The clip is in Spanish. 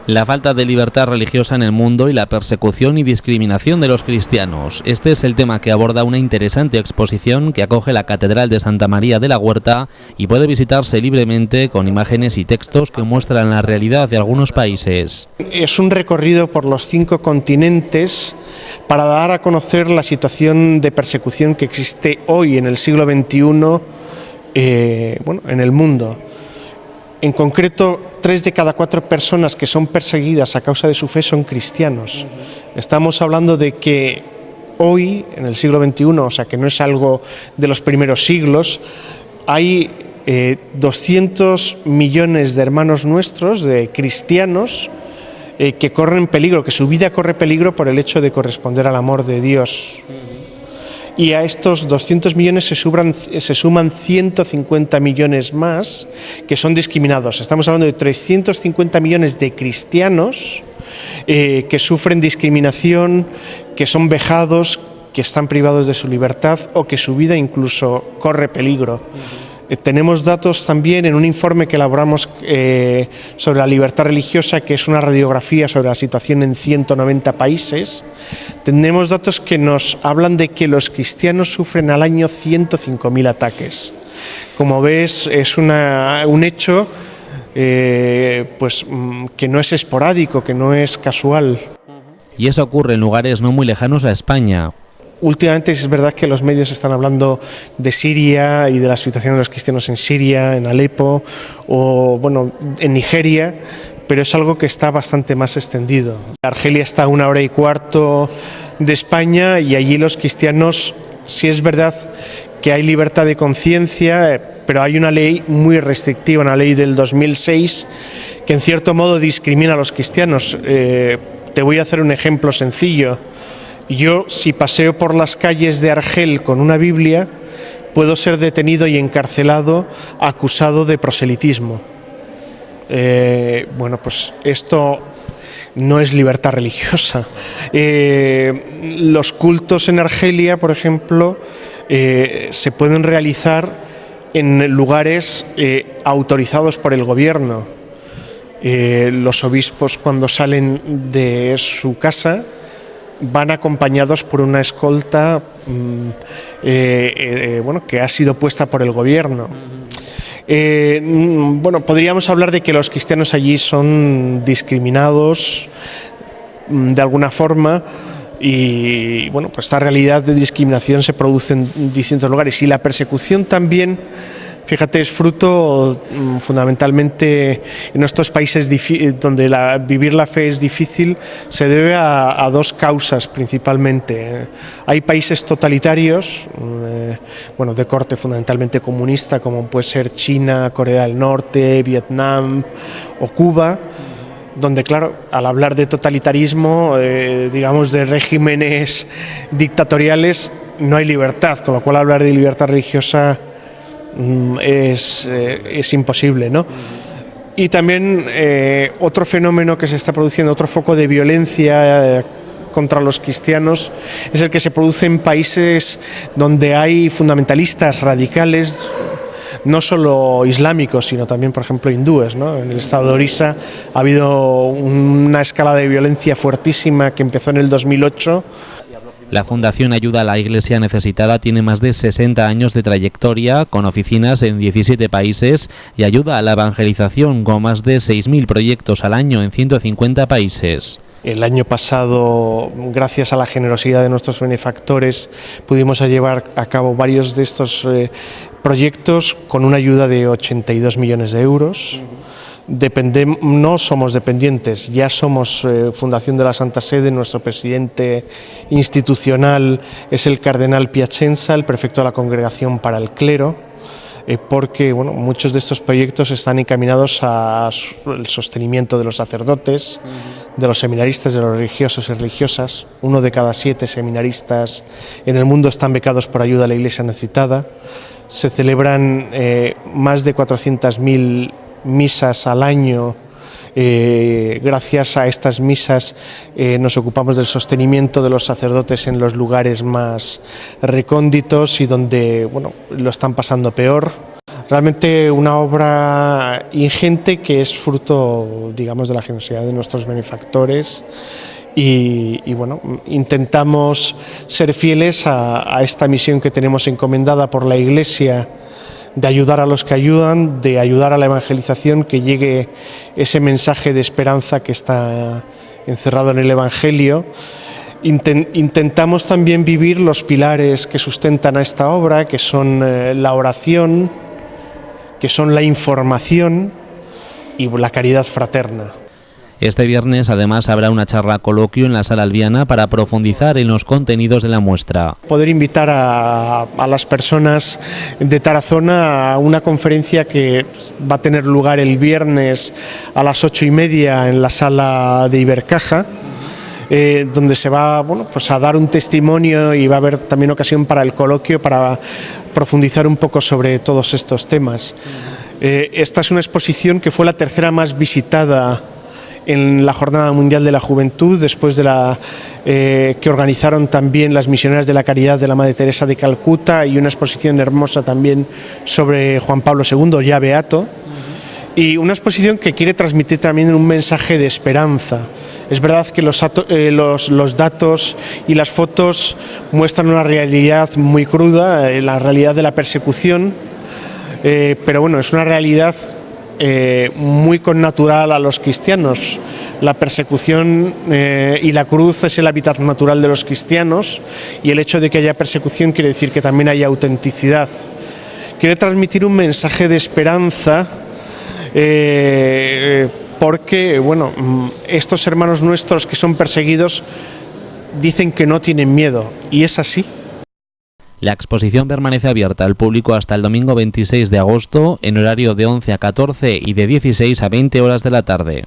La falta de libertad religiosa en el mundo y la persecución y discriminación de los cristianos. Este es el tema que aborda una interesante exposición que acoge la Catedral de Santa María de la Huerta y puede visitarse libremente con imágenes y textos que muestran la realidad de algunos países. Es un recorrido por los 5 continentes para dar a conocer la situación de persecución que existe hoy en el siglo XXI en el mundo. En concreto, 3 de cada 4 personas que son perseguidas a causa de su fe son cristianos. Estamos hablando de que hoy, en el siglo XXI, o sea que no es algo de los primeros siglos, hay 200 millones de hermanos nuestros, de cristianos, que corren peligro, que su vida corre peligro por el hecho de corresponder al amor de Dios. Y a estos 200 millones se suman 150 millones más que son discriminados. Estamos hablando de 350 millones de cristianos que sufren discriminación, que son vejados, que están privados de su libertad o que su vida incluso corre peligro. Tenemos datos también en un informe que elaboramos sobre la libertad religiosa, que es una radiografía sobre la situación en 190 países. Tenemos datos que nos hablan de que los cristianos sufren al año 105.000 ataques. Como ves, es un hecho que no es esporádico, que no es casual. Y eso ocurre en lugares no muy lejanos a España. Últimamente es verdad que los medios están hablando de Siria y de la situación de los cristianos en Siria, en Alepo o en Nigeria, pero es algo que está bastante más extendido. Argelia está a 1 hora y cuarto de España y allí los cristianos, sí es verdad que hay libertad de conciencia, pero hay una ley muy restrictiva, una ley del 2006 que en cierto modo discrimina a los cristianos. Te voy a hacer un ejemplo sencillo. Yo, si paseo por las calles de Argel con una Biblia, puedo ser detenido y encarcelado acusado de proselitismo. Pues esto no es libertad religiosa. Los cultos en Argelia, por ejemplo, se pueden realizar en lugares autorizados por el gobierno. Los obispos, cuando salen de su casa, van acompañados por una escolta que ha sido puesta por el gobierno. Podríamos hablar de que los cristianos allí son discriminados de alguna forma y esta realidad de discriminación se produce en distintos lugares y la persecución también, fíjate, es fruto fundamentalmente en estos países donde vivir la fe es difícil, se debe a 2 causas principalmente. Hay países totalitarios, de corte fundamentalmente comunista, como puede ser China, Corea del Norte, Vietnam o Cuba, donde, claro, al hablar de totalitarismo, de regímenes dictatoriales, no hay libertad, con lo cual hablar de libertad religiosa es imposible, ¿no? Y también otro fenómeno que se está produciendo, otro foco de violencia contra los cristianos, es el que se produce en países donde hay fundamentalistas radicales, no solo islámicos, sino también, por ejemplo, hindúes, ¿no? En el estado de Orissa ha habido una escalada de violencia fuertísima que empezó en el 2008. La Fundación Ayuda a la Iglesia Necesitada tiene más de 60 años de trayectoria, con oficinas en 17 países y ayuda a la evangelización con más de 6.000 proyectos al año en 150 países. El año pasado, gracias a la generosidad de nuestros benefactores, pudimos llevar a cabo varios de estos proyectos con una ayuda de 82 millones de euros. No somos dependientes, ya somos Fundación de la Santa Sede. Nuestro presidente institucional es el cardenal Piacenza, el prefecto de la Congregación para el Clero, porque muchos de estos proyectos están encaminados al sostenimiento de los sacerdotes, de los seminaristas, de los religiosos y religiosas. 1 de cada 7 seminaristas en el mundo están becados por Ayuda a la Iglesia Necesitada. Se celebran más de 400.000 misas al año. Gracias a estas misas nos ocupamos del sostenimiento de los sacerdotes en los lugares más recónditos y donde lo están pasando peor. Realmente una obra ingente que es fruto, digamos, de la generosidad de nuestros benefactores y bueno, intentamos ser fieles a esta misión que tenemos encomendada por la Iglesia de ayudar a los que ayudan, de ayudar a la evangelización, que llegue ese mensaje de esperanza que está encerrado en el Evangelio. Intentamos también vivir los pilares que sustentan a esta obra, que son la oración, que son la información y la caridad fraterna. Este viernes además habrá una charla coloquio en la Sala Albiana para profundizar en los contenidos de la muestra. Poder invitar a las personas de Tarazona a una conferencia que va a tener lugar el viernes a las 8:30 en la Sala de Ibercaja, donde se va, bueno, pues a dar un testimonio y va a haber también ocasión para el coloquio, para profundizar un poco sobre todos estos temas. Esta es una exposición que fue la tercera más visitada en la Jornada Mundial de la Juventud, después de la que organizaron también las Misioneras de la Caridad de la Madre Teresa de Calcuta, y una exposición hermosa también sobre Juan Pablo II, ya beato, y una exposición que quiere transmitir también un mensaje de esperanza. Es verdad que los datos y las fotos muestran una realidad muy cruda, la realidad de la persecución, pero bueno, es una realidad muy connatural a los cristianos. La persecución y la cruz es el hábitat natural de los cristianos, y el hecho de que haya persecución quiere decir que también haya autenticidad. Quiere transmitir un mensaje de esperanza, porque bueno, estos hermanos nuestros que son perseguidos dicen que no tienen miedo, y es así. La exposición permanece abierta al público hasta el domingo 26 de agosto en horario de 11 a 14 y de 16 a 20 horas de la tarde.